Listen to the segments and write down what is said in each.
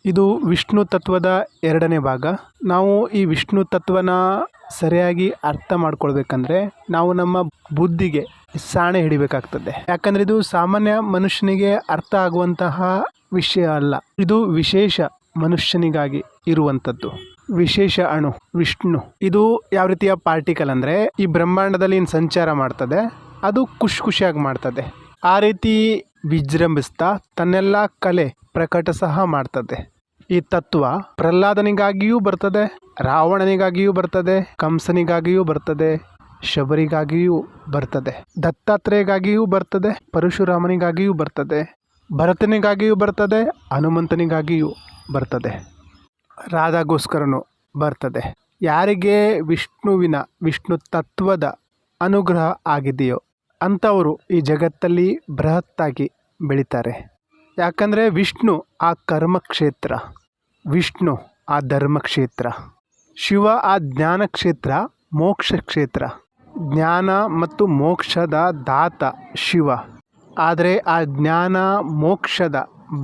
ಇದು ವಿಷ್ಣು ತತ್ವದ ಎರಡನೇ ಭಾಗ. ನಾವು ಈ ವಿಷ್ಣು ತತ್ವನ ಸರಿಯಾಗಿ ಅರ್ಥ ಮಾಡ್ಕೊಳ್ಬೇಕಂದ್ರೆ ನಾವು ನಮ್ಮ ಬುದ್ಧಿಗೆ ಸಾಣೆ ಹಿಡಿಬೇಕಾಗ್ತದೆ. ಯಾಕಂದ್ರೆ ಇದು ಸಾಮಾನ್ಯ ಮನುಷ್ಯನಿಗೆ ಅರ್ಥ ಆಗುವಂತಹ ವಿಷಯ ಅಲ್ಲ. ಇದು ವಿಶೇಷ ಮನುಷ್ಯನಿಗಾಗಿ ಇರುವಂಥದ್ದು. ವಿಶೇಷ ಅಣು ವಿಷ್ಣು ಇದು ಯಾವ ರೀತಿಯ ಪಾರ್ಟಿಕಲ್ ಅಂದ್ರೆ ಈ ಬ್ರಹ್ಮಾಂಡದಲ್ಲಿ ಸಂಚಾರ ಮಾಡ್ತದೆ, ಅದು ಖುಷಿಯಾಗಿ ಮಾಡ್ತದೆ. ಆ ರೀತಿ ವಿಜೃಂಭಿಸ್ತಾ ತನ್ನೆಲ್ಲ ಕಲೆ ಪ್ರಕಟ ಸಹ ಮಾಡ್ತದೆ. ಈ ತತ್ವ ಪ್ರಹ್ಲಾದನಿಗಾಗಿಯೂ ಬರ್ತದೆ, ರಾವಣನಿಗಾಗಿಯೂ ಬರ್ತದೆ, ಕಂಸನಿಗಾಗಿಯೂ ಬರ್ತದೆ, ಶಬರಿಗಾಗಿಯೂ ಬರ್ತದೆ, ದತ್ತಾತ್ರೇಯಗಾಗಿಯೂ ಬರ್ತದೆ, ಪರಶುರಾಮನಿಗಾಗಿಯೂ ಬರ್ತದೆ, ಭರತನಿಗಾಗಿಯೂ ಬರ್ತದೆ, ಹನುಮಂತನಿಗಾಗಿಯೂ ಬರ್ತದೆ, ರಾಧಾಗೋಸ್ಕರನೂ ಬರ್ತದೆ. ಯಾರಿಗೆ ವಿಷ್ಣು ತತ್ವದ ಅನುಗ್ರಹ ಆಗಿದೆಯೋ ಅಂಥವರು ಈ ಜಗತ್ತಲ್ಲಿ ಬೃಹತ್ತಾಗಿ ಬೆಳೀತಾರೆ. ಯಾಕಂದರೆ ವಿಷ್ಣು ಆ ಕರ್ಮಕ್ಷೇತ್ರ, ವಿಷ್ಣು ಆ ಧರ್ಮಕ್ಷೇತ್ರ, ಶಿವ ಆ ಜ್ಞಾನ ಕ್ಷೇತ್ರ, ಮೋಕ್ಷ ಕ್ಷೇತ್ರ. ಜ್ಞಾನ ಮತ್ತು ಮೋಕ್ಷದ ದಾತ ಶಿವ. ಆದರೆ ಆ ಜ್ಞಾನ ಮೋಕ್ಷದ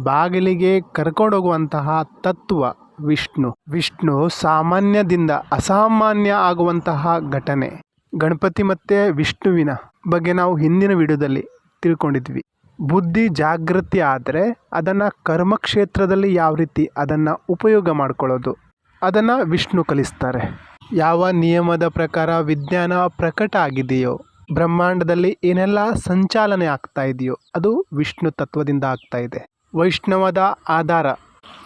ಬಾಗಿಲಿಗೆ ಕರ್ಕೊಂಡೋಗುವಂತಹ ತತ್ವ ವಿಷ್ಣು. ವಿಷ್ಣು ಸಾಮಾನ್ಯದಿಂದ ಅಸಾಮಾನ್ಯ ಆಗುವಂತಹ ಘಟನೆ. ಗಣಪತಿ ಮತ್ತು ವಿಷ್ಣುವಿನ ಬಗ್ಗೆ ನಾವು ಹಿಂದಿನ ವಿಡಿಯೋದಲ್ಲಿ ತಿಳ್ಕೊಂಡಿದ್ವಿ. ಬುದ್ಧಿ ಜಾಗೃತಿ ಆದರೆ ಅದನ್ನು ಕರ್ಮಕ್ಷೇತ್ರದಲ್ಲಿ ಯಾವ ರೀತಿ ಅದನ್ನು ಉಪಯೋಗ ಮಾಡ್ಕೊಳ್ಳೋದು ಅದನ್ನು ವಿಷ್ಣು ಕಲಿಸ್ತಾರೆ. ಯಾವ ನಿಯಮದ ಪ್ರಕಾರ ವಿಜ್ಞಾನ ಪ್ರಕಟ ಆಗಿದೆಯೋ, ಬ್ರಹ್ಮಾಂಡದಲ್ಲಿ ಏನೆಲ್ಲ ಸಂಚಾಲನೆ ಆಗ್ತಾ ಇದೆಯೋ ಅದು ವಿಷ್ಣು ತತ್ವದಿಂದ ಆಗ್ತಾ ಇದೆ. ವೈಷ್ಣವದ ಆಧಾರ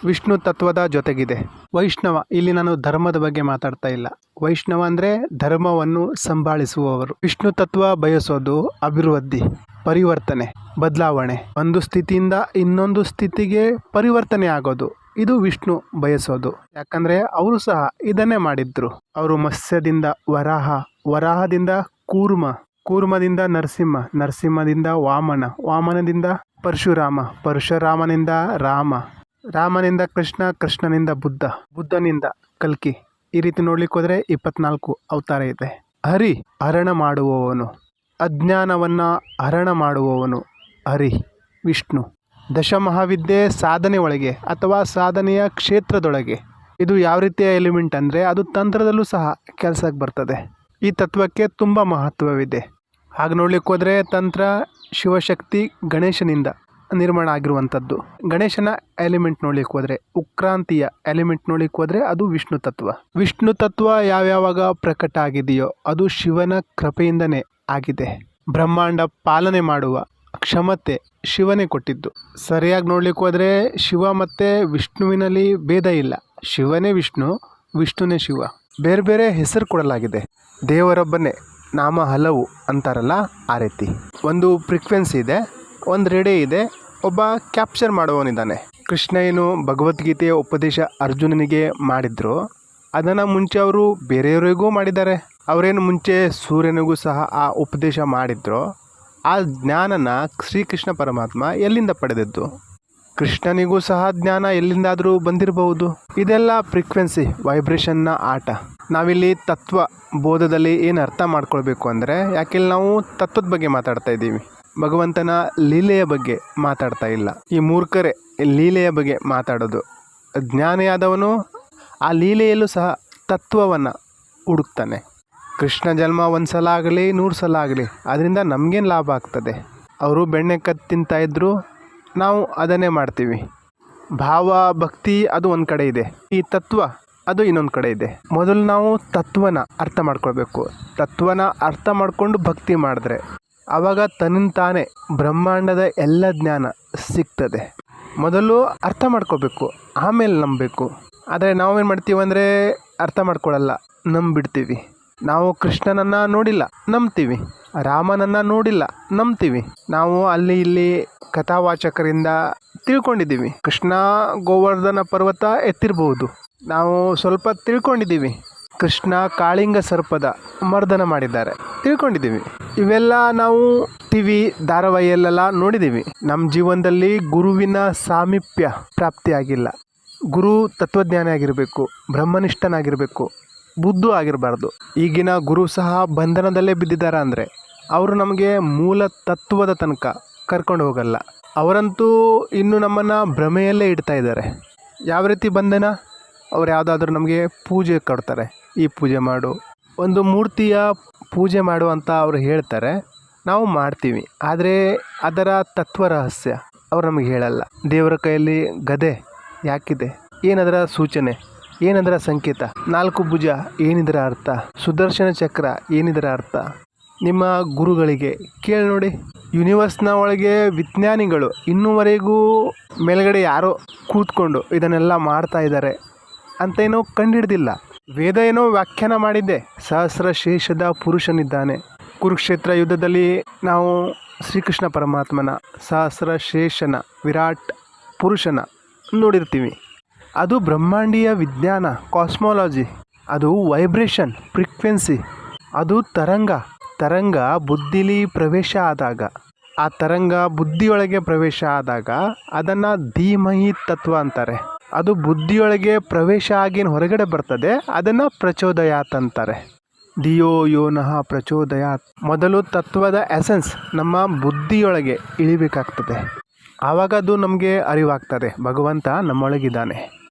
ವಿಷ್ಣು ತತ್ವದ ಜೊತೆಗಿದೆ. ವೈಷ್ಣವ ಇಲ್ಲಿ ನಾನು ಧರ್ಮದ ಬಗ್ಗೆ ಮಾತಾಡ್ತಾ ಇಲ್ಲ. ವೈಷ್ಣವ ಅಂದರೆ ಧರ್ಮವನ್ನು ಸಂಭಾಳಿಸುವವರು. ವಿಷ್ಣು ತತ್ವ ಬಯಸೋದು ಅಭಿವೃದ್ಧಿ, ಪರಿವರ್ತನೆ, ಬದಲಾವಣೆ, ಒಂದು ಸ್ಥಿತಿಯಿಂದ ಇನ್ನೊಂದು ಸ್ಥಿತಿಗೆ ಪರಿವರ್ತನೆ ಆಗೋದು. ಇದು ವಿಷ್ಣು ಬಯಸೋದು. ಯಾಕಂದರೆ ಅವರು ಸಹ ಇದನ್ನೇ ಮಾಡಿದ್ರು. ಅವರು ಮತ್ಸ್ಯದಿಂದ ವರಾಹ, ವರಾಹದಿಂದ ಕೂರ್ಮ, ಕೂರ್ಮದಿಂದ ನರಸಿಂಹ, ನರಸಿಂಹದಿಂದ ವಾಮನ, ವಾಮನದಿಂದ ಪರಶುರಾಮ, ಪರಶುರಾಮನಿಂದ ರಾಮ, ರಾಮನಿಂದ ಕೃಷ್ಣ, ಕೃಷ್ಣನಿಂದ ಬುದ್ಧ, ಬುದ್ಧನಿಂದ ಕಲ್ಕಿ. ಈ ರೀತಿ ನೋಡ್ಲಿಕ್ಕೆ ಹೋದರೆ 24 ಅವತಾರ ಇದೆ. ಹರಿ ಹರಣ ಮಾಡುವವನು, ಅಜ್ಞಾನವನ್ನು ಹರಣ ಮಾಡುವವನು ಹರಿ ವಿಷ್ಣು. ದಶಮಹಾವಿದ್ಯೆ ಸಾಧನೆ ಒಳಗೆ ಅಥವಾ ಸಾಧನೆಯ ಕ್ಷೇತ್ರದೊಳಗೆ. ಇದು ಯಾವ ರೀತಿಯ ಎಲಿಮೆಂಟ್ ಅಂದರೆ ಅದು ತಂತ್ರದಲ್ಲೂ ಸಹ ಕೆಲಸಕ್ಕೆ ಬರ್ತದೆ. ಈ ತತ್ವಕ್ಕೆ ತುಂಬ ಮಹತ್ವವಿದೆ. ಹಾಗೆ ನೋಡ್ಲಿಕ್ಕೆ ಹೋದರೆ ತಂತ್ರ ಶಿವಶಕ್ತಿ ಗಣೇಶನಿಂದ ನಿರ್ಮಾಣ ಆಗಿರುವಂಥದ್ದು. ಗಣೇಶನ ಎಲಿಮೆಂಟ್ ನೋಡ್ಲಿಕ್ಕೆ ಹೋದರೆ, ಉಕ್ರಾಂತಿಯ ಎಲಿಮೆಂಟ್ ನೋಡ್ಲಿಕ್ಕೆ ಹೋದರೆ ಅದು ವಿಷ್ಣು ತತ್ವ. ವಿಷ್ಣು ತತ್ವ ಯಾವ್ಯಾವಾಗ ಪ್ರಕಟ ಆಗಿದೆಯೋ ಅದು ಶಿವನ ಕೃಪೆಯಿಂದನೇ ಆಗಿದೆ. ಬ್ರಹ್ಮಾಂಡ ಪಾಲನೆ ಮಾಡುವ ಕ್ಷಮತೆ ಶಿವನೇ ಕೊಟ್ಟಿದ್ದು. ಸರಿಯಾಗಿ ನೋಡ್ಲಿಕ್ಕೆ ಹೋದರೆ ಶಿವ ಮತ್ತು ವಿಷ್ಣುವಿನಲ್ಲಿ ಭೇದ ಇಲ್ಲ. ಶಿವನೇ ವಿಷ್ಣು, ವಿಷ್ಣುನೇ ಶಿವ. ಬೇರೆ ಬೇರೆ ಹೆಸರು ಕೊಡಲಾಗಿದೆ. ದೇವರೊಬ್ಬನೇ, ನಾಮ ಹಲವು ಅಂತಾರಲ್ಲ ಆ ರೀತಿ. ಒಂದು ಫ್ರೀಕ್ವೆನ್ಸಿ ಇದೆ, ಒಂದು ರೇಡಿಯೋ ಇದೆ, ಒಬ್ಬ ಕ್ಯಾಪ್ಚರ್ ಮಾಡುವವನಿದ್ದಾನೆ. ಕೃಷ್ಣ ಏನು ಭಗವದ್ಗೀತೆಯ ಉಪದೇಶ ಅರ್ಜುನನಿಗೆ ಮಾಡಿದ್ರು ಅದನ್ನು ಮುಂಚೆ ಅವರು ಬೇರೆಯವರಿಗೂ ಮಾಡಿದ್ದಾರೆ. ಅವರೇನು ಮುಂಚೆ ಸೂರ್ಯನಿಗೂ ಸಹ ಆ ಉಪದೇಶ ಮಾಡಿದ್ರು. ಆ ಜ್ಞಾನನ ಶ್ರೀಕೃಷ್ಣ ಪರಮಾತ್ಮ ಎಲ್ಲಿಂದ ಪಡೆದದ್ದು? ಕೃಷ್ಣನಿಗೂ ಸಹ ಜ್ಞಾನ ಎಲ್ಲಿಂದಾದರೂ ಬಂದಿರಬಹುದು. ಇದೆಲ್ಲ ಫ್ರೀಕ್ವೆನ್ಸಿ, ವೈಬ್ರೇಷನ್ನ ಆಟ. ನಾವಿಲ್ಲಿ ತತ್ವ ಬೋಧದಲ್ಲಿ ಏನು ಅರ್ಥ ಮಾಡ್ಕೊಳ್ಬೇಕು ಅಂದರೆ, ಯಾಕೆಲ್ಲಿ ನಾವು ತತ್ವದ ಬಗ್ಗೆ ಮಾತಾಡ್ತಾ ಇದ್ದೀವಿ, ಭಗವಂತನ ಲೀಲೆಯ ಬಗ್ಗೆ ಮಾತಾಡ್ತಾ ಇಲ್ಲ. ಈ ಮೂರ್ಖರೇ ಲೀಲೆಯ ಬಗ್ಗೆ ಮಾತಾಡೋದು. ಜ್ಞಾನಿಯಾದವನು ಆ ಲೀಲೆಯಲ್ಲೂ ಸಹ ತತ್ವವನ್ನು ಹುಡುಕ್ತಾನೆ. ಕೃಷ್ಣ ಜನ್ಮ 1 ಸಲ ಆಗಲಿ 100 ಸಲ ಆಗಲಿ ಅದರಿಂದ ನಮಗೇನು ಲಾಭ ಆಗ್ತದೆ? ಅವರು ಬೆಣ್ಣೆ ಕತ್ತು ತಿಂತಾಯಿದ್ರು, ನಾವು ಅದನ್ನೇ ಮಾಡ್ತೀವಿ. ಭಾವ ಭಕ್ತಿ ಅದು ಒಂದು ಕಡೆ ಇದೆ, ಈ ತತ್ವ ಅದು ಇನ್ನೊಂದು ಕಡೆ ಇದೆ. ಮೊದಲು ನಾವು ತತ್ವನ ಅರ್ಥ ಮಾಡ್ಕೊಳ್ಬೇಕು. ತತ್ವನ ಅರ್ಥ ಮಾಡಿಕೊಂಡು ಭಕ್ತಿ ಮಾಡಿದ್ರೆ ಆವಾಗ ತನ್ನಿಂತಾನೇ ಬ್ರಹ್ಮಾಂಡದ ಎಲ್ಲ ಜ್ಞಾನ ಸಿಗ್ತದೆ. ಮೊದಲು ಅರ್ಥ ಮಾಡ್ಕೋಬೇಕು, ಆಮೇಲೆ ನಂಬಬೇಕು. ಆದರೆ ನಾವೇನು ಮಾಡ್ತೀವಿ ಅಂದರೆ ಅರ್ಥ ಮಾಡ್ಕೊಳ್ಳಲ್ಲ, ನಂಬಿಡ್ತೀವಿ. ನಾವು ಕೃಷ್ಣನನ್ನು ನೋಡಿಲ್ಲ, ನಂಬ್ತೀವಿ. ರಾಮನನ್ನು ನೋಡಿಲ್ಲ, ನಂಬ್ತೀವಿ. ನಾವು ಅಲ್ಲಿ ಇಲ್ಲಿ ಕಥಾವಾಚಕರಿಂದ ತಿಳ್ಕೊಂಡಿದ್ದೀವಿ. ಕೃಷ್ಣ ಗೋವರ್ಧನ ಪರ್ವತ ಎತ್ತಿರಬಹುದು, ನಾವು ಸ್ವಲ್ಪ ತಿಳ್ಕೊಂಡಿದ್ದೀವಿ. ಕೃಷ್ಣ ಕಾಳಿಂಗ ಸರ್ಪದ ಮರ್ದನ ಮಾಡಿದ್ದಾರೆ, ತಿಳ್ಕೊಂಡಿದ್ದೀವಿ. ಇವೆಲ್ಲ ನಾವು ಟಿವಿ ಧಾರಾವಾಹಿಯಲ್ಲೆಲ್ಲ ನೋಡಿದ್ದೀವಿ. ನಮ್ಮ ಜೀವನದಲ್ಲಿ ಗುರುವಿನ ಸಾಮೀಪ್ಯ ಪ್ರಾಪ್ತಿಯಾಗಿಲ್ಲ. ಗುರು ತತ್ವಜ್ಞಾನಿ ಆಗಿರಬೇಕು, ಬ್ರಹ್ಮನಿಷ್ಠನಾಗಿರಬೇಕು, ಬುದ್ಧು ಆಗಿರಬಾರ್ದು. ಈಗಿನ ಗುರು ಸಹ ಬಂಧನದಲ್ಲೇ ಬಿದ್ದಿದ್ದಾರೆ ಅಂದರೆ ಅವರು ನಮಗೆ ಮೂಲ ತತ್ವದ ತನಕ ಕರ್ಕೊಂಡು ಹೋಗಲ್ಲ. ಅವರಂತೂ ಇನ್ನೂ ನಮ್ಮನ್ನು ಭ್ರಮೆಯಲ್ಲೇ ಇಡ್ತಾ ಇದ್ದಾರೆ. ಯಾವ ರೀತಿ ಬಂಧನ? ಅವ್ರು ಯಾವುದಾದ್ರೂ ನಮಗೆ ಪೂಜೆ ಕೊಡ್ತಾರೆ, ಈ ಪೂಜೆ ಮಾಡು, ಒಂದು ಮೂರ್ತಿಯ ಪೂಜೆ ಮಾಡು ಅಂತ ಅವ್ರು ಹೇಳ್ತಾರೆ, ನಾವು ಮಾಡ್ತೀವಿ. ಆದರೆ ಅದರ ತತ್ವ ರಹಸ್ಯ ಅವ್ರು ನಮಗೆ ಹೇಳಲ್ಲ. ದೇವರ ಕೈಯಲ್ಲಿ ಗದೆ ಯಾಕಿದೆ, ಏನದರ ಸೂಚನೆ, ಏನದರ ಸಂಕೇತ, 4 ಭುಜ ಏನಿದರ ಅರ್ಥ, ಸುದರ್ಶನ ಚಕ್ರ ಏನಿದರ ಅರ್ಥ, ನಿಮ್ಮ ಗುರುಗಳಿಗೆ ಕೇಳಿ ನೋಡಿ. ಯೂನಿವರ್ಸ್ನ ಒಳಗೆ ವಿಜ್ಞಾನಿಗಳು ಇನ್ನೂವರೆಗೂ ಮೇಲ್ಗಡೆ ಯಾರೋ ಕೂತ್ಕೊಂಡು ಇದನ್ನೆಲ್ಲ ಮಾಡ್ತಾ ಇದ್ದಾರೆ ಅಂತ ಏನೋ ಕಂಡುಹಿಡ್ದಿಲ್ಲ. ವೇದ ಏನೋ ವ್ಯಾಖ್ಯಾನ ಮಾಡಿದ್ದೆ, ಸಹಸ್ರ ಶೇಷದ ಪುರುಷನಿದ್ದಾನೆ. ಕುರುಕ್ಷೇತ್ರ ಯುದ್ಧದಲ್ಲಿ ನಾವು ಶ್ರೀಕೃಷ್ಣ ಪರಮಾತ್ಮನ ಸಹಸ್ರ ಶೇಷನ ವಿರಾಟ್ ಪುರುಷನ ನೋಡಿರ್ತೀವಿ. ಅದು ಬ್ರಹ್ಮಾಂಡೀಯ ವಿಜ್ಞಾನ, ಕಾಸ್ಮಾಲಜಿ, ಅದು ವೈಬ್ರೇಷನ್, ಫ್ರೀಕ್ವೆನ್ಸಿ, ಅದು ತರಂಗ ಬುದ್ಧಿಲಿ ಪ್ರವೇಶ ಆದಾಗ, ಆ ತರಂಗ ಬುದ್ಧಿಯೊಳಗೆ ಪ್ರವೇಶ ಆದಾಗ ಅದನ್ನು ಧೀಮಹಿ ತತ್ವ ಅಂತಾರೆ. ಅದು ಬುದ್ಧಿಯೊಳಗೆ ಪ್ರವೇಶ ಆಗಿ ಹೊರಗಡೆ ಬರ್ತದೆ, ಅದನ್ನು ಪ್ರಚೋದಯಾತ್ ಅಂತಾರೆ. ಧಿಯೋ ಯೋನಃ ಪ್ರಚೋದಯಾತ್. ಮೊದಲು ತತ್ವದ ಎಸೆನ್ಸ್ ನಮ್ಮ ಬುದ್ಧಿಯೊಳಗೆ ಇಳಿಬೇಕಾಗ್ತದೆ. ಆವಾಗ ಅದು ನಮಗೆ ಅರಿವಾಗ್ತದೆ, ಭಗವಂತ ನಮ್ಮೊಳಗಿದ್ದಾನೆ,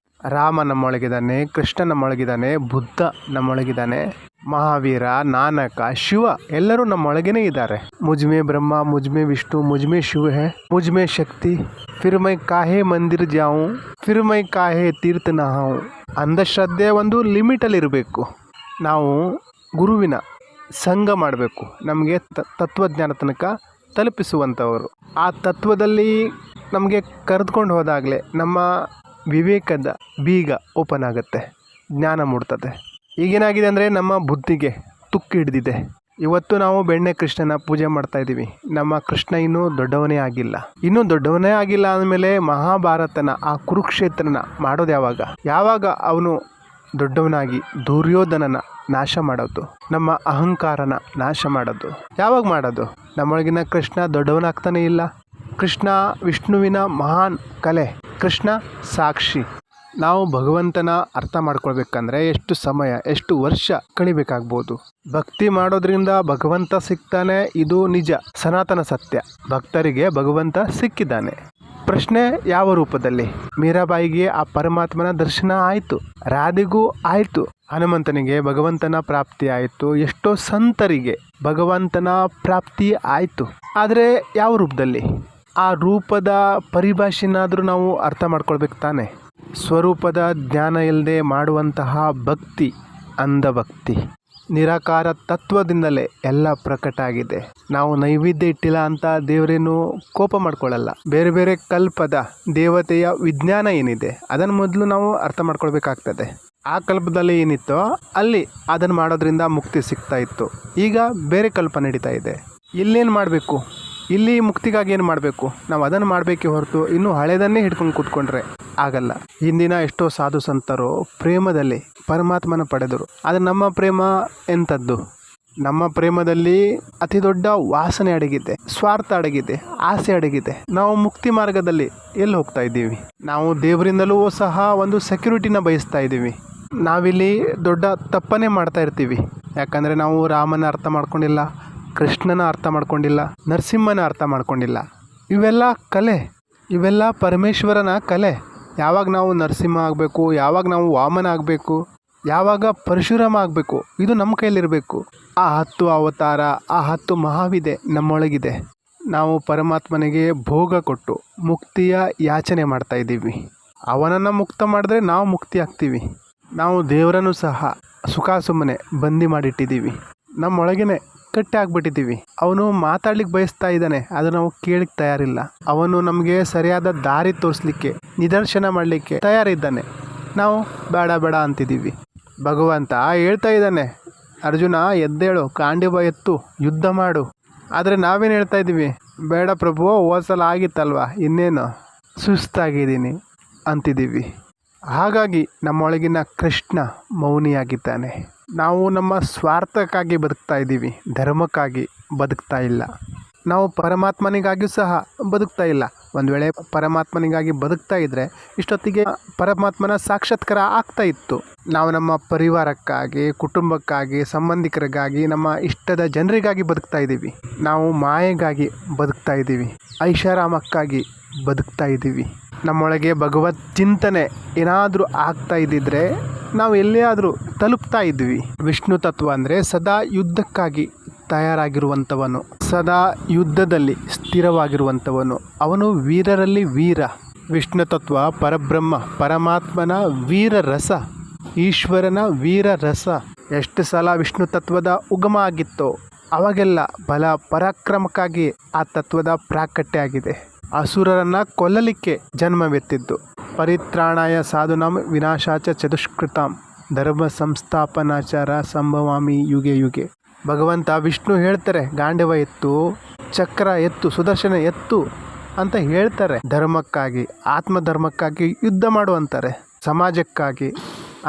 ರಾಮ ನಮ್ಮೊಳಗಿದ್ದಾನೆ, ಕೃಷ್ಣ ನಮ್ಮೊಳಗಿದ್ದಾನೆ, ಬುದ್ಧ ನಮ್ಮೊಳಗಿದ್ದಾನೆ, ಮಹಾವೀರ, ನಾನಕ, ಶಿವ ಎಲ್ಲರೂ ನಮ್ಮೊಳಗೇನೆ ಇದ್ದಾರೆ. ಮುಜ್ಮೆ ಬ್ರಹ್ಮ, ಮುಜ್ಮೆ ವಿಷ್ಣು, ಮುಜ್ಮೆ ಶಿವ ಹೇ, ಮುಜ್ಮೆ ಶಕ್ತಿ, ಫಿರ್ ಮೈ ಕಾಹೆ ಮಂದಿರ್ ಜಾऊं, ಫಿರ್ ಮೈ ಕಾಹೆ ತೀರ್ಥ ನಹಾऊं. ಅಂಧಶ್ರದ್ಧೆ ಒಂದು ಲಿಮಿಟಲ್ಲಿರಬೇಕು. ನಾವು ಗುರುವಿನ ಸಂಘ ಮಾಡಬೇಕು, ನಮಗೆ ತತ್ವಜ್ಞಾನ ತನಕ ತಲುಪಿಸುವಂಥವರು. ಆ ತತ್ವದಲ್ಲಿ ನಮಗೆ ಕರೆದುಕೊಂಡು ಹೋದಾಗಲೇ ನಮ್ಮ ವಿವೇಕದ ಬೀಗ ಓಪನ್ ಆಗುತ್ತೆ, ಜ್ಞಾನ ಮೂಡ್ತದೆ. ಈಗೇನಾಗಿದೆ ಅಂದರೆ ನಮ್ಮ ಬುದ್ಧಿಗೆ ತುಕ್ಕು ಹಿಡಿದಿದೆ. ಇವತ್ತು ನಾವು ಬೆಣ್ಣೆ ಕೃಷ್ಣನ ಪೂಜೆ ಮಾಡ್ತಾ ಇದ್ದೀವಿ. ನಮ್ಮ ಕೃಷ್ಣ ಇನ್ನೂ ದೊಡ್ಡವನೇ ಆಗಿಲ್ಲ ಅಂದಮೇಲೆ ಮಹಾಭಾರತನ ಆ ಕುರುಕ್ಷೇತ್ರನ ಮಾಡೋದು ಯಾವಾಗ ಅವನು ದೊಡ್ಡವನಾಗಿ ದುರ್ಯೋಧನನ ನಾಶ ಮಾಡೋದು, ನಮ್ಮ ಅಹಂಕಾರನ ನಾಶ ಮಾಡೋದು ಯಾವಾಗ ಮಾಡೋದು? ನಮ್ಮೊಳಗಿನ ಕೃಷ್ಣ ದೊಡ್ಡವನಾಗ್ತಾನೆ ಇಲ್ಲ. ಕೃಷ್ಣ ವಿಷ್ಣುವಿನ ಮಹಾನ್ ಕಲೆ, ಕೃಷ್ಣ ಸಾಕ್ಷಿ. ನಾವು ಭಗವಂತನ ಅರ್ಥ ಮಾಡ್ಕೊಳ್ಬೇಕಂದ್ರೆ ಎಷ್ಟು ಸಮಯ, ಎಷ್ಟು ವರ್ಷ ಕಳಿಬೇಕಾಗ್ಬೋದು. ಭಕ್ತಿ ಮಾಡೋದ್ರಿಂದ ಭಗವಂತ ಸಿಗ್ತಾನೆ, ಇದು ನಿಜ, ಸನಾತನ ಸತ್ಯ. ಭಕ್ತರಿಗೆ ಭಗವಂತ ಸಿಕ್ಕಿದ್ದಾನೆ. ಪ್ರಶ್ನೆ ಯಾವ ರೂಪದಲ್ಲಿ? ಮೀರಾಬಾಯಿಗೆ ಆ ಪರಮಾತ್ಮನ ದರ್ಶನ ಆಯಿತು, ರಾಧೆಗೂ ಆಯಿತು, ಹನುಮಂತನಿಗೆ ಭಗವಂತನ ಪ್ರಾಪ್ತಿ ಆಯಿತು, ಎಷ್ಟೋ ಸಂತರಿಗೆ ಭಗವಂತನ ಪ್ರಾಪ್ತಿ ಆಯಿತು. ಆದರೆ ಯಾವ ರೂಪದಲ್ಲಿ? ಆ ರೂಪದ ಪರಿಭಾಷೆನಾದರೂ ನಾವು ಅರ್ಥ ಮಾಡ್ಕೊಳ್ಬೇಕು ತಾನೆ. ಸ್ವರೂಪದ ಜ್ಞಾನ ಇಲ್ಲದೆ ಮಾಡುವಂತಹ ಭಕ್ತಿ ಅಂಧಭಕ್ತಿ. ನಿರಾಕಾರ ತತ್ವದಿಂದಲೇ ಎಲ್ಲ ಪ್ರಕಟ ಆಗಿದೆ. ನಾವು ನೈವೇದ್ಯ ಇಟ್ಟಿಲ್ಲ ಅಂತ ದೇವರೇನು ಕೋಪ ಮಾಡ್ಕೊಳ್ಳಲ್ಲ. ಬೇರೆ ಬೇರೆ ಕಲ್ಪದ ದೇವತೆಯ ವಿಜ್ಞಾನ ಏನಿದೆ ಅದನ್ನು ಮೊದಲು ನಾವು ಅರ್ಥ ಮಾಡ್ಕೊಳ್ಬೇಕಾಗ್ತದೆ. ಆ ಕಲ್ಪದಲ್ಲಿ ಏನಿತ್ತೋ ಅಲ್ಲಿ ಅದನ್ನು ಮಾಡೋದ್ರಿಂದ ಮುಕ್ತಿ ಸಿಗ್ತಾ ಇತ್ತು. ಈಗ ಬೇರೆ ಕಲ್ಪ ನಡೀತಾ ಇದೆ. ಇಲ್ಲೇನು ಮಾಡಬೇಕು? ಇಲ್ಲಿ ಮುಕ್ತಿಗಾಗಿ ಏನು ಮಾಡಬೇಕು? ನಾವು ಅದನ್ನು ಮಾಡಬೇಕೇ ಹೊರತು ಇನ್ನೂ ಹಳೆಯದನ್ನೇ ಹಿಡ್ಕೊಂಡು ಕೂತ್ಕೊಂಡ್ರೆ ಆಗಲ್ಲ. ಹಿಂದಿನ ಎಷ್ಟೋ ಸಾಧು ಸಂತರು ಪ್ರೇಮದಲ್ಲಿ ಪರಮಾತ್ಮನ ಪಡೆದರು. ಆದರೆ ನಮ್ಮ ಪ್ರೇಮ ಎಂಥದ್ದು? ನಮ್ಮ ಪ್ರೇಮದಲ್ಲಿ ಅತಿ ದೊಡ್ಡ ವಾಸನೆ ಅಡಗಿದೆ, ಸ್ವಾರ್ಥ ಅಡಗಿದೆ, ಆಸೆ ಅಡಗಿದೆ. ನಾವು ಮುಕ್ತಿ ಮಾರ್ಗದಲ್ಲಿ ಎಲ್ಲಿ ಹೋಗ್ತಾ ಇದ್ದೀವಿ? ನಾವು ದೇವರಿಂದಲೂ ಸಹ ಒಂದು ಸೆಕ್ಯೂರಿಟಿನ ಬಯಸ್ತಾ ಇದ್ದೀವಿ. ನಾವಿಲ್ಲಿ ದೊಡ್ಡ ತಪ್ಪನ್ನೇ ಮಾಡ್ತಾ ಇರ್ತೀವಿ. ಯಾಕಂದರೆ ನಾವು ರಾಮನ ಅರ್ಥ ಮಾಡ್ಕೊಂಡಿಲ್ಲ, ಕೃಷ್ಣನ ಅರ್ಥ ಮಾಡ್ಕೊಂಡಿಲ್ಲ, ನರಸಿಂಹನ ಅರ್ಥ ಮಾಡ್ಕೊಂಡಿಲ್ಲ. ಇವೆಲ್ಲ ಕಲೆ, ಇವೆಲ್ಲ ಪರಮೇಶ್ವರನ ಕಲೆ. ಯಾವಾಗ ನಾವು ನರಸಿಂಹ ಆಗಬೇಕು, ಯಾವಾಗ ನಾವು ವಾಮನ ಆಗಬೇಕು, ಯಾವಾಗ ಪರಶುರಾಮ ಆಗಬೇಕು, ಇದು ನಮ್ಮ ಕೈಲಿರಬೇಕು. ಆ 10 ಅವತಾರ, ಆ 10 ಮಹಾವಿದೆ ನಮ್ಮೊಳಗಿದೆ. ನಾವು ಪರಮಾತ್ಮನಿಗೆ ಭೋಗ ಕೊಟ್ಟು ಮುಕ್ತಿಯ ಯಾಚನೆ ಮಾಡ್ತಾ ಇದ್ದೀವಿ. ಅವನನ್ನು ಮುಕ್ತ ಮಾಡಿದ್ರೆ ನಾವು ಮುಕ್ತಿ ಆಗ್ತೀವಿ. ನಾವು ದೇವರನ್ನು ಸಹ ಸುಖ ಸುಮ್ಮನೆ ಬಂದಿ ಮಾಡಿಟ್ಟಿದ್ದೀವಿ, ನಮ್ಮೊಳಗೇನೆ ಕಟ್ಟಿ ಆಗ್ಬಿಟ್ಟಿದ್ದೀವಿ. ಅವನು ಮಾತಾಡ್ಲಿಕ್ಕೆ ಬಯಸ್ತಾ ಇದ್ದಾನೆ, ಅದು ನಾವು ಕೇಳಕ್ಕೆ ತಯಾರಿಲ್ಲ. ಅವನು ನಮಗೆ ಸರಿಯಾದ ದಾರಿ ತೋರಿಸ್ಲಿಕ್ಕೆ, ನಿದರ್ಶನ ಮಾಡಲಿಕ್ಕೆ ತಯಾರಿದ್ದಾನೆ. ನಾವು ಬೇಡ ಬೇಡ ಅಂತಿದ್ದೀವಿ. ಭಗವಂತ ಹೇಳ್ತಾ ಇದ್ದಾನೆ, ಅರ್ಜುನ ಎದ್ದೇಳು, ಕಾಂಡಿವ ಎತ್ತು, ಯುದ್ಧ ಮಾಡು. ಆದರೆ ನಾವೇನು ಹೇಳ್ತಾ ಇದ್ದೀವಿ? ಬೇಡ ಪ್ರಭು, ಹೋದ್ಸಲ ಆಗಿತ್ತಲ್ವ, ಇನ್ನೇನು ಸುಸ್ತಾಗಿದ್ದೀನಿ ಅಂತಿದ್ದೀವಿ. ಹಾಗಾಗಿ ನಮ್ಮೊಳಗಿನ ಕೃಷ್ಣ ಮೌನಿಯಾಗಿದ್ದಾನೆ. ನಾವು ನಮ್ಮ ಸ್ವಾರ್ಥಕ್ಕಾಗಿ ಬದುಕ್ತಾ ಇದ್ದೀವಿ, ಧರ್ಮಕ್ಕಾಗಿ ಬದುಕ್ತಾ ಇಲ್ಲ. ನಾವು ಪರಮಾತ್ಮನಿಗಾಗಿಯೂ ಸಹ ಬದುಕ್ತಾ ಇಲ್ಲ, ಒಂದು ವೇಳೆ ಪರಮಾತ್ಮನಿಗಾಗಿ ಬದುಕ್ತಾ ಇದ್ರೆ ಇಷ್ಟೊತ್ತಿಗೆ ಪರಮಾತ್ಮನ ಸಾಕ್ಷಾತ್ಕಾರ ಆಗ್ತಾ ಇತ್ತು. ನಾವು ನಮ್ಮ ಪರಿವಾರಕ್ಕಾಗಿ, ಕುಟುಂಬಕ್ಕಾಗಿ, ಸಂಬಂಧಿಕರಿಗಾಗಿ, ನಮ್ಮ ಇಷ್ಟದ ಜನರಿಗಾಗಿ ಬದುಕ್ತಾ ಇದ್ದೀವಿ. ನಾವು ಮಾಯೆಗಾಗಿ ಬದುಕ್ತಾ ಇದ್ದೀವಿ, ಐಷಾರಾಮಕ್ಕಾಗಿ ಬದುಕ್ತಾ ಇದ್ದೀವಿ. ನಮ್ಮೊಳಗೆ ಭಗವತ್ ಚಿಂತನೆ ಏನಾದರೂ ಆಗ್ತಾ ಇದ್ದಿದ್ರೆ ನಾವು ಎಲ್ಲಿಯಾದರೂ ತಲುಪ್ತಾ ಇದ್ವಿ. ವಿಷ್ಣು ತತ್ವ ಅಂದರೆ ಸದಾ ಯುದ್ಧಕ್ಕಾಗಿ ತಯಾರಾಗಿರುವಂಥವನು, ಸದಾ ಯುದ್ಧದಲ್ಲಿ ಸ್ಥಿರವಾಗಿರುವಂಥವನು, ಅವನು ವೀರರಲ್ಲಿ ವೀರ. ವಿಷ್ಣು ತತ್ವ ಪರಬ್ರಹ್ಮ, ಪರಮಾತ್ಮನ ವೀರ ರಸ, ಈಶ್ವರನ ವೀರ ರಸ. ಎಷ್ಟು ಸಲ ವಿಷ್ಣು ತತ್ವದ ಉಗಮ ಆಗಿತ್ತೋ ಅವಾಗೆಲ್ಲ ಬಲ ಪರಾಕ್ರಮಕ್ಕಾಗಿ ಆ ತತ್ವದ ಪ್ರಾಕಟ್ಯ ಆಗಿದೆ. ಅಸುರರನ್ನು ಕೊಲ್ಲಲಿಕ್ಕೆ ಜನ್ಮವೆತ್ತಿದ್ದು. ಪರಿತ್ರಾಣಾಯ ಸಾಧುನಾಂ ವಿನಾಶಾಚ ಚತುಷ್ಕೃತಾಂ ಧರ್ಮ ಸಂಸ್ಥಾಪನಾಚಾರ ಸಂಭವಾಮಿ ಯುಗೆ ಯುಗೆ. ಭಗವಂತ ವಿಷ್ಣು ಹೇಳ್ತಾರೆ, ಗಾಂಡವ ಎತ್ತು, ಚಕ್ರ ಎತ್ತು, ಸುದರ್ಶನ ಎತ್ತು ಅಂತ ಹೇಳ್ತಾರೆ. ಧರ್ಮಕ್ಕಾಗಿ, ಆತ್ಮಧರ್ಮಕ್ಕಾಗಿ ಯುದ್ಧ ಮಾಡುವಂತಾರೆ, ಸಮಾಜಕ್ಕಾಗಿ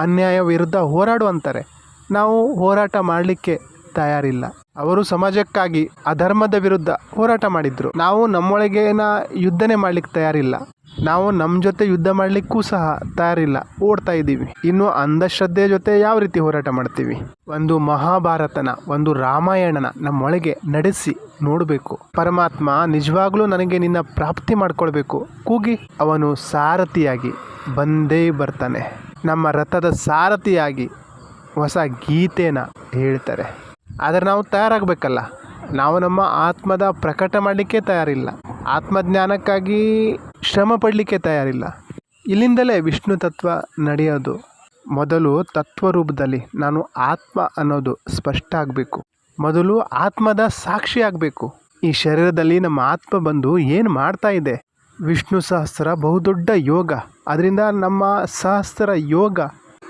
ಅನ್ಯಾಯ ವಿರುದ್ಧ ಹೋರಾಡುವಂತಾರೆ. ನಾವು ಹೋರಾಟ ಮಾಡಲಿಕ್ಕೆ ತಯಾರಿಲ್ಲ. ಅವರು ಸಮಾಜಕ್ಕಾಗಿ ಅಧರ್ಮದ ವಿರುದ್ಧ ಹೋರಾಟ ಮಾಡಿದ್ರು. ನಾವು ನಮ್ಮೊಳಗೇನ ಯುದ್ಧನೇ ಮಾಡ್ಲಿಕ್ಕೆ ತಯಾರಿಲ್ಲ. ನಾವು ನಮ್ಮ ಜೊತೆ ಯುದ್ಧ ಮಾಡಲಿಕ್ಕೂ ಸಹ ತಯಾರಿಲ್ಲ, ಓಡ್ತಾ ಇದ್ದೀವಿ. ಇನ್ನು ಅಂಧಶ್ರದ್ಧೆ ಜೊತೆ ಯಾವ ರೀತಿ ಹೋರಾಟ ಮಾಡ್ತೀವಿ? ಒಂದು ಮಹಾಭಾರತನ, ಒಂದು ರಾಮಾಯಣನ ನಮ್ಮೊಳಗೆ ನಡೆಸಿ ನೋಡಬೇಕು. ಪರಮಾತ್ಮ ನಿಜವಾಗ್ಲೂ ನನಗೆ ನಿನ್ನ ಪ್ರಾಪ್ತಿ ಮಾಡ್ಕೊಳ್ಬೇಕು ಕೂಗಿ ಅವನು ಸಾರಥಿಯಾಗಿ ಬಂದೇ ಬರ್ತಾನೆ. ನಮ್ಮ ರಥದ ಸಾರಥಿಯಾಗಿ ಹೊಸ ಗೀತೆನ ಹೇಳ್ತಾರೆ. ಆದರೆ ನಾವು ತಯಾರಾಗಬೇಕಲ್ಲ. ನಾವು ನಮ್ಮ ಆತ್ಮದ ಪ್ರಕಟ ಮಾಡಲಿಕ್ಕೆ ತಯಾರಿಲ್ಲ, ಆತ್ಮಜ್ಞಾನಕ್ಕಾಗಿ ಶ್ರಮ ಪಡಲಿಕ್ಕೆ ತಯಾರಿಲ್ಲ. ಇಲ್ಲಿಂದಲೇ ವಿಷ್ಣು ತತ್ವ ನಡೆಯೋದು. ಮೊದಲು ತತ್ವರೂಪದಲ್ಲಿ ನಾನು ಆತ್ಮ ಅನ್ನೋದು ಸ್ಪಷ್ಟ ಆಗಬೇಕು. ಮೊದಲು ಆತ್ಮದ ಸಾಕ್ಷಿ ಆಗಬೇಕು. ಈ ಶರೀರದಲ್ಲಿ ನಮ್ಮ ಆತ್ಮ ಬಂದು ಏನು ಮಾಡ್ತಾ ಇದೆ? ವಿಷ್ಣು ಸಹಸ್ರ ಬಹುದೊಡ್ಡ ಯೋಗ. ಅದರಿಂದ ನಮ್ಮ ಸಹಸ್ರ ಯೋಗ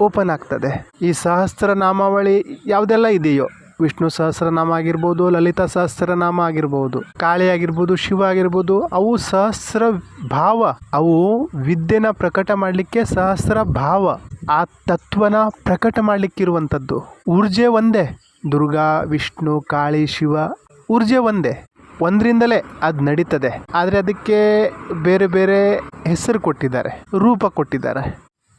ಓಪನ್ ಆಗ್ತದೆ. ಈ ಸಹಸ್ರ ನಾಮಾವಳಿ ಯಾವುದೆಲ್ಲ ಇದೆಯೋ, ವಿಷ್ಣು ಸಹಸ್ರನಾಮ ಆಗಿರ್ಬೋದು, ಲಲಿತಾ ಸಹಸ್ರನಾಮ ಆಗಿರ್ಬೋದು, ಕಾಳಿ ಆಗಿರ್ಬೋದು, ಶಿವ ಆಗಿರ್ಬೋದು, ಅವು ಸಹಸ್ರ ಭಾವ. ಅವು ವಿದ್ಯೆನ ಪ್ರಕಟ ಮಾಡಲಿಕ್ಕೆ ಸಹಸ್ರ ಭಾವ, ಆ ತತ್ವನ ಪ್ರಕಟ ಮಾಡಲಿಕ್ಕಿರುವಂಥದ್ದು. ಊರ್ಜೆ ಒಂದೇ. ದುರ್ಗಾ, ವಿಷ್ಣು, ಕಾಳಿ, ಶಿವ ಊರ್ಜೆ ಒಂದೇ. ಒಂದರಿಂದಲೇ ಅದು ನಡೀತದೆ. ಆದರೆ ಅದಕ್ಕೆ ಬೇರೆ ಬೇರೆ ಹೆಸರು ಕೊಟ್ಟಿದ್ದಾರೆ, ರೂಪ ಕೊಟ್ಟಿದ್ದಾರೆ.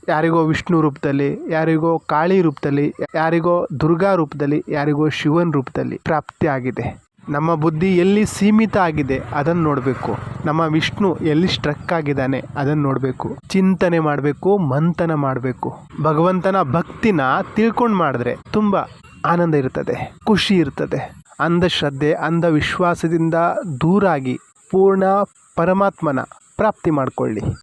ಯಾರಿಗೋ ವಿಷ್ಣು ರೂಪದಲ್ಲಿ, ಯಾರಿಗೋ ಕಾಳಿ ರೂಪದಲ್ಲಿ, ಯಾರಿಗೋ ದುರ್ಗಾ ರೂಪದಲ್ಲಿ, ಯಾರಿಗೋ ಶಿವನ್ ರೂಪದಲ್ಲಿ ಪ್ರಾಪ್ತಿ ಆಗಿದೆ. ನಮ್ಮ ಬುದ್ಧಿ ಎಲ್ಲಿ ಸೀಮಿತ ಆಗಿದೆ ಅದನ್ನು ನೋಡಬೇಕು. ನಮ್ಮ ವಿಷ್ಣು ಎಲ್ಲಿ ಸ್ಟ್ರಕ್ ಆಗಿದ್ದಾನೆ ಅದನ್ನು ನೋಡಬೇಕು. ಚಿಂತನೆ ಮಾಡಬೇಕು, ಮಂಥನ ಮಾಡಬೇಕು. ಭಗವಂತನ ಭಕ್ತಿನ ತಿಳ್ಕೊಂಡು ಮಾಡಿದ್ರೆ ತುಂಬ ಆನಂದ ಇರ್ತದೆ, ಖುಷಿ ಇರ್ತದೆ. ಅಂಧಶ್ರದ್ಧೆ, ಅಂಧವಿಶ್ವಾಸದಿಂದ ದೂರಾಗಿ ಪೂರ್ಣ ಪರಮಾತ್ಮನ ಪ್ರಾಪ್ತಿ ಮಾಡಿಕೊಳ್ಳಿ.